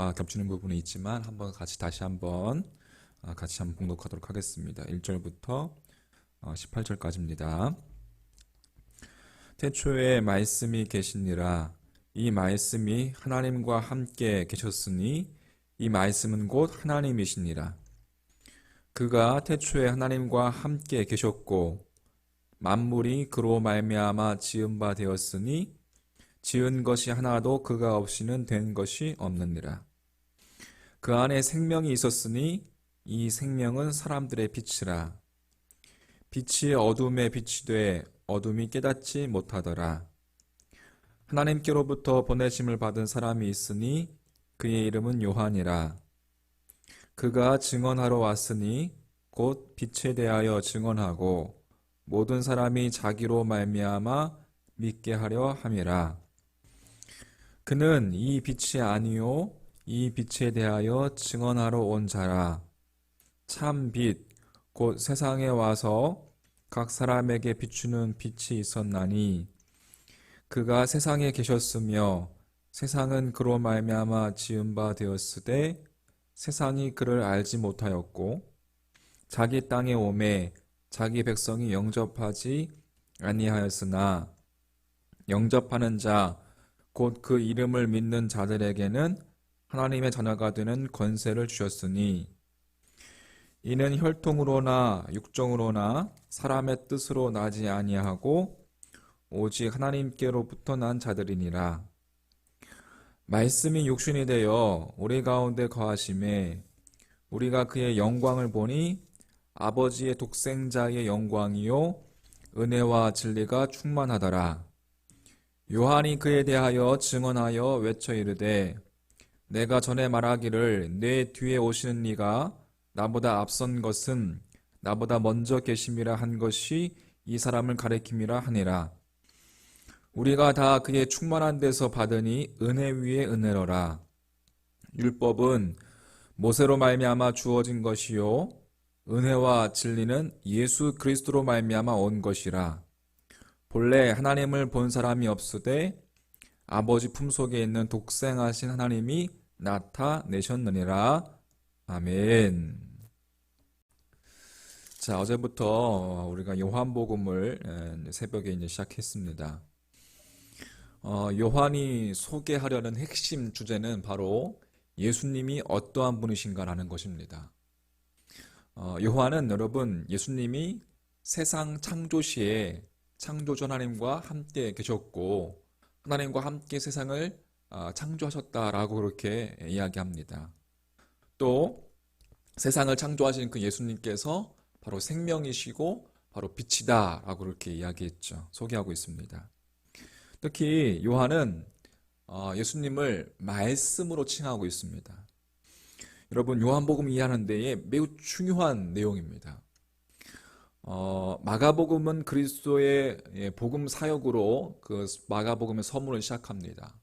말씀과 겹치는 부분이 있지만 다시 한번 봉독하도록 하겠습니다. 1절부터 18절까지입니다. 태초에 말씀이 계시니라. 이 말씀이 하나님과 함께 계셨으니 이 말씀은 곧 하나님이시니라. 그가 태초에 하나님과 함께 계셨고 만물이 그로 말미암아 지은 바 되었으니 지은 것이 하나도 그가 없이는 된 것이 없느니라. 그 안에 생명이 있었으니 이 생명은 사람들의 빛이라. 빛이 어둠에 빛이 돼 어둠이 깨닫지 못하더라. 하나님께로부터 보내심을 받은 사람이 있으니 그의 이름은 요한이라. 그가 증언하러 왔으니 곧 빛에 대하여 증언하고 모든 사람이 자기로 말미암아 믿게 하려 함이라. 그는 이 빛이 아니요 이 빛에 대하여 증언하러 온 자라. 참 빛, 곧 세상에 와서 각 사람에게 비추는 빛이 있었나니 그가 세상에 계셨으며 세상은 그로 말미암아 지은 바 되었으되 세상이 그를 알지 못하였고 자기 땅에 오매 자기 백성이 영접하지 아니하였으나 영접하는 자 곧 그 이름을 믿는 자들에게는 하나님의 자녀가 되는 권세를 주셨으니 이는 혈통으로나 육정으로나 사람의 뜻으로 나지 아니하고 오직 하나님께로부터 난 자들이니라. 말씀이 육신이 되어 우리 가운데 거하심에 우리가 그의 영광을 보니 아버지의 독생자의 영광이요 은혜와 진리가 충만하더라. 요한이 그에 대하여 증언하여 외쳐 이르되 내가 전에 말하기를 내 뒤에 오시는 이가 나보다 앞선 것은 나보다 먼저 계심이라 한 것이 이 사람을 가리킴이라 하니라. 우리가 다 그의 충만한 데서 받으니 은혜 위에 은혜로라. 율법은 모세로 말미암아 주어진 것이요 은혜와 진리는 예수 그리스도로 말미암아 온 것이라. 본래 하나님을 본 사람이 없으되 아버지 품속에 있는 독생하신 하나님이 나타내셨느니라. 아멘. 자, 어제부터 우리가 요한복음을 새벽에 이제 시작했습니다. 요한이 소개하려는 핵심 주제는 바로 예수님이 어떠한 분이신가라는 것입니다. 요한은 여러분 예수님이 세상 창조 시에 창조주 하나님과 함께 계셨고 하나님과 함께 세상을 창조하셨다라고 그렇게 이야기합니다. 또 세상을 창조하신 그 예수님께서 바로 생명이시고 바로 빛이다라고 그렇게 이야기했죠. 소개하고 있습니다. 특히 요한은 예수님을 말씀으로 칭하고 있습니다. 여러분 요한복음 이해하는 데에 매우 중요한 내용입니다. 마가복음은 그리스도의 복음 사역으로 그 마가복음의 서문을 시작합니다.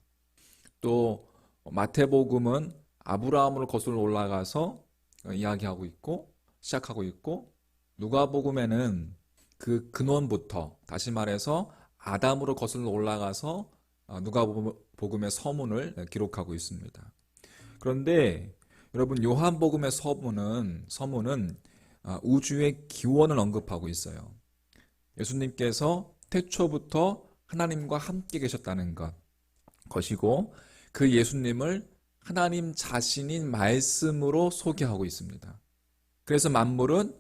또 마태복음은 아브라함으로 거슬러 올라가서 이야기하고 있고 시작하고 있고 누가복음에는 그 근원부터 다시 말해서 아담으로 거슬러 올라가서 누가복음의 서문을 기록하고 있습니다. 그런데 여러분 요한복음의 서문은 우주의 기원을 언급하고 있어요. 예수님께서 태초부터 하나님과 함께 계셨다는 것이고 그 예수님을 하나님 자신인 말씀으로 소개하고 있습니다. 그래서 만물은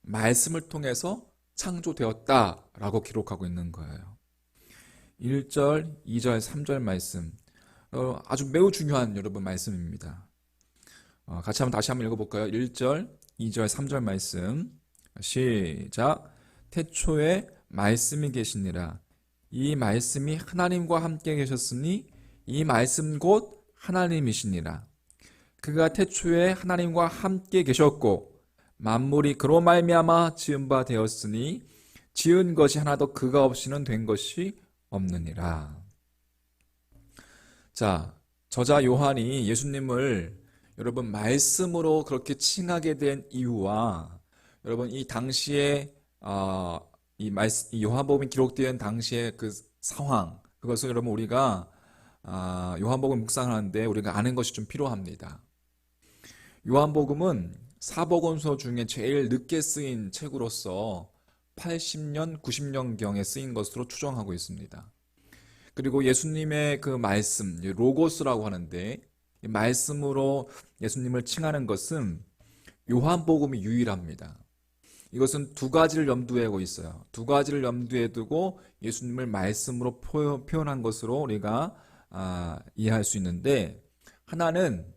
말씀을 통해서 창조되었다라고 기록하고 있는 거예요. 1절, 2절, 3절 말씀 아주 매우 중요한 여러분 말씀입니다. 다시 한번 읽어볼까요? 1절, 2절, 3절 말씀 시작. 태초에 말씀이 계시니라. 이 말씀이 하나님과 함께 계셨으니 이 말씀 곧 하나님이시니라. 그가 태초에 하나님과 함께 계셨고 만물이 그로 말미암아 지은 바 되었으니 지은 것이 하나도 그가 없이는 된 것이 없느니라. 자, 저자 요한이 예수님을 여러분 말씀으로 그렇게 칭하게 된 이유와 여러분 이 당시에 이 요한복음이 기록된 당시의 그 상황 그것을 여러분 우리가 요한복음 묵상하는데 우리가 아는 것이 좀 필요합니다. 요한복음은 사복음서 중에 제일 늦게 쓰인 책으로서 80년, 90년경에 쓰인 것으로 추정하고 있습니다. 그리고 예수님의 그 말씀, 로고스라고 하는데 이 말씀으로 예수님을 칭하는 것은 요한복음이 유일합니다. 이것은 두 가지를 염두에 두고 있어요. 두 가지를 염두에 두고 예수님을 말씀으로 표현한 것으로 우리가 이해할 수 있는데, 하나는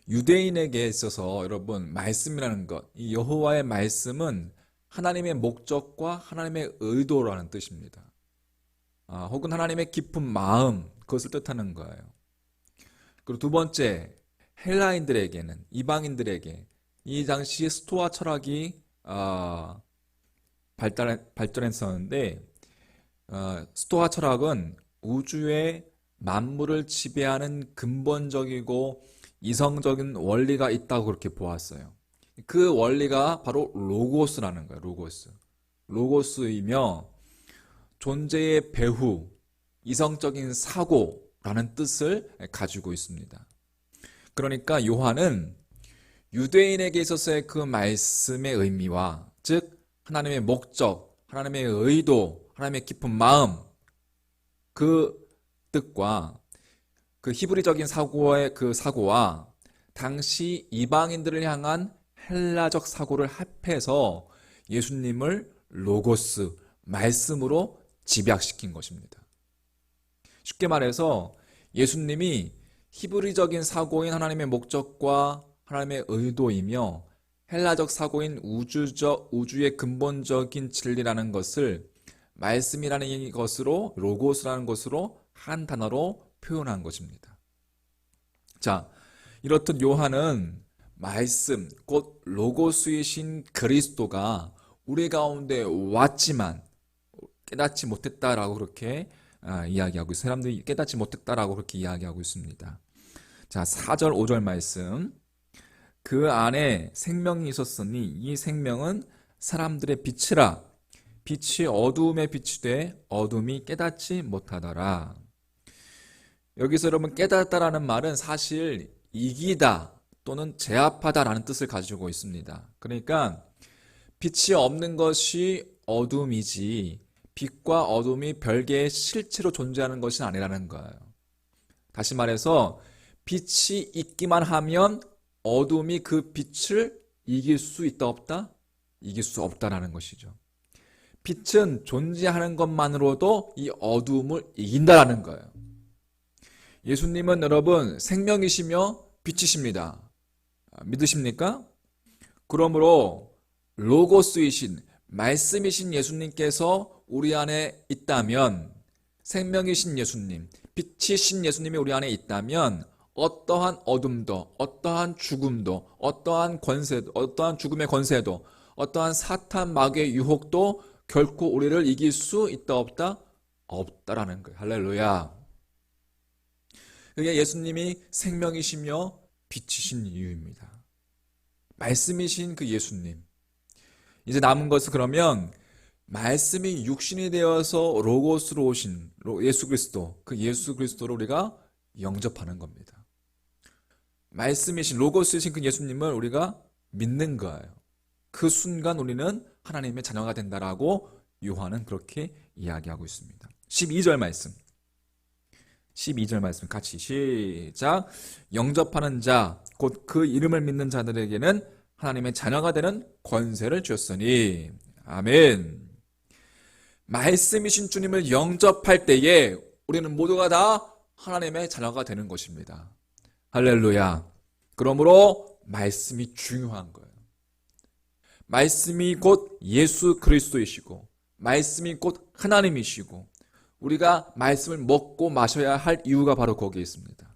유대인에게 있어서 여러분 말씀이라는 것, 이 여호와의 말씀은 하나님의 목적과 하나님의 의도라는 뜻입니다. 혹은 하나님의 깊은 마음, 그것을 뜻하는 거예요. 그리고 두 번째, 헬라인들에게는, 이방인들에게 이 당시 스토아 철학이 발전했었는데, 스토아 철학은 우주의 만물을 지배하는 근본적이고 이성적인 원리가 있다고 그렇게 보았어요. 그 원리가 바로 로고스라는 거예요. 로고스이며 존재의 배후, 이성적인 사고라는 뜻을 가지고 있습니다. 그러니까 요한은 유대인에게 있어서의 그 말씀의 의미와, 즉 하나님의 목적, 하나님의 의도, 하나님의 깊은 마음, 그 뜻과 그 히브리적인 사고의 그 사고와 당시 이방인들을 향한 헬라적 사고를 합해서 예수님을 로고스, 말씀으로 집약시킨 것입니다. 쉽게 말해서 예수님이 히브리적인 사고인 하나님의 목적과 하나님의 의도이며 헬라적 사고인 우주의 근본적인 진리라는 것을 말씀이라는 것으로, 로고스라는 것으로 한 단어로 표현한 것입니다. 자, 이렇듯 요한은 말씀, 곧 로고스이신 그리스도가 우리 가운데 왔지만 깨닫지 못했다라고 그렇게 이야기하고 있어요. 사람들이 깨닫지 못했다라고 그렇게 이야기하고 있습니다. 자, 4절, 5절 말씀. 그 안에 생명이 있었으니 이 생명은 사람들의 빛이라. 빛이 어두움에 빛이 돼 어둠이 깨닫지 못하더라. 여기서 여러분 깨닫다라는 말은 사실 이기다 또는 제압하다라는 뜻을 가지고 있습니다. 그러니까 빛이 없는 것이 어둠이지 빛과 어둠이 별개의 실체로 존재하는 것이 아니라는 거예요. 다시 말해서 빛이 있기만 하면 어둠이 그 빛을 이길 수 있다 없다? 이길 수 없다라는 것이죠. 빛은 존재하는 것만으로도 이 어둠을 이긴다라는 거예요. 예수님은 여러분 생명이시며 빛이십니다. 믿으십니까? 그러므로 로고스이신 말씀이신 예수님께서 우리 안에 있다면, 생명이신 예수님, 빛이신 예수님이 우리 안에 있다면 어떠한 어둠도, 어떠한 죽음도, 어떠한 권세도, 어떠한 죽음의 권세도, 어떠한 사탄 마귀의 유혹도 결코 우리를 이길 수 있다 없다? 없다라는 거예요. 할렐루야. 그게 예수님이 생명이시며 빛이신 이유입니다. 말씀이신 그 예수님. 이제 남은 것은 그러면 말씀이 육신이 되어서 로고스로 오신 예수 그리스도, 그 예수 그리스도를 우리가 영접하는 겁니다. 말씀이신 로고스이신 그 예수님을 우리가 믿는 거예요. 그 순간 우리는 하나님의 자녀가 된다라고 요한은 그렇게 이야기하고 있습니다. 12절 말씀. 12절 말씀 같이 시작. 영접하는 자, 곧 그 이름을 믿는 자들에게는 하나님의 자녀가 되는 권세를 주었으니. 아멘. 말씀이신 주님을 영접할 때에 우리는 모두가 다 하나님의 자녀가 되는 것입니다. 할렐루야. 그러므로 말씀이 중요한 거예요. 말씀이 곧 예수 그리스도이시고 말씀이 곧 하나님이시고 우리가 말씀을 먹고 마셔야 할 이유가 바로 거기에 있습니다.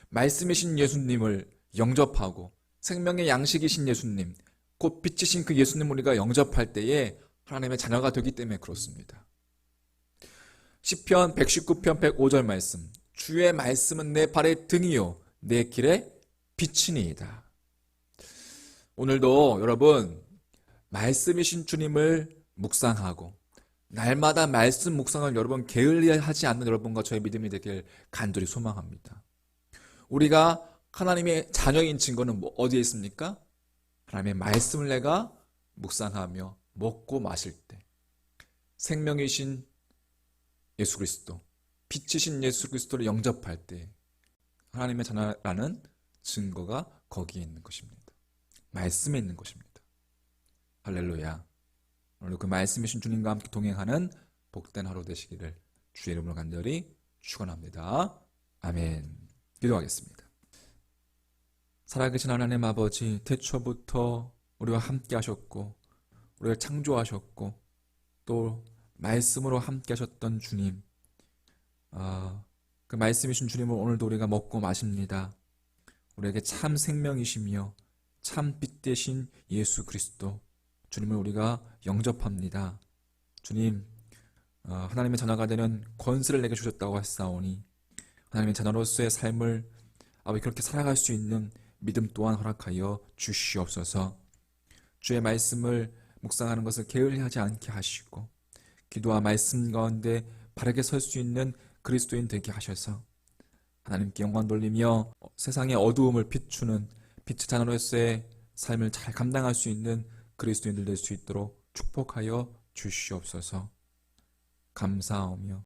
말씀이신 예수님을 영접하고 생명의 양식이신 예수님, 곧 빛이신 그 예수님 우리가 영접할 때에 하나님의 자녀가 되기 때문에 그렇습니다. 시편 119편 105절 말씀. 주의 말씀은 내 발의 등이요 내 길의 빛이니이다. 오늘도 여러분 말씀이신 주님을 묵상하고 날마다 말씀 묵상을 여러분 게을리하지 않는 여러분과 저의 믿음이 되길 간절히 소망합니다. 우리가 하나님의 자녀인 증거는 어디에 있습니까? 하나님의 말씀을 내가 묵상하며 먹고 마실 때, 생명이신 예수 그리스도, 빛이신 예수 그리스도를 영접할 때 하나님의 자녀라는 증거가 거기에 있는 것입니다. 말씀에 있는 것입니다. 할렐루야. 오늘 그 말씀이신 주님과 함께 동행하는 복된 하루 되시기를 주의 이름으로 간절히 축원합니다. 아멘. 기도하겠습니다. 살아계신 하나님 아버지, 태초부터 우리와 함께 하셨고 우리를 창조하셨고 또 말씀으로 함께 하셨던 주님, 그 말씀이신 주님을 오늘도 우리가 먹고 마십니다. 우리에게 참 생명이시며 참 빛 되신 예수 그리스도 주님을 우리가 영접합니다. 주님, 하나님의 자녀가 되는 권세를 내게 주셨다고 하사오니 하나님의 자녀로서의 삶을 그렇게 살아갈 수 있는 믿음 또한 허락하여 주시옵소서. 주의 말씀을 묵상하는 것을 게을리하지 않게 하시고 기도와 말씀 가운데 바르게 설 수 있는 그리스도인 되게 하셔서 하나님께 영광 돌리며 세상의 어두움을 비추는 빛의 자녀로서의 삶을 잘 감당할 수 있는 그리스도인들 될 수 있도록 축복하여 주시옵소서. 감사하며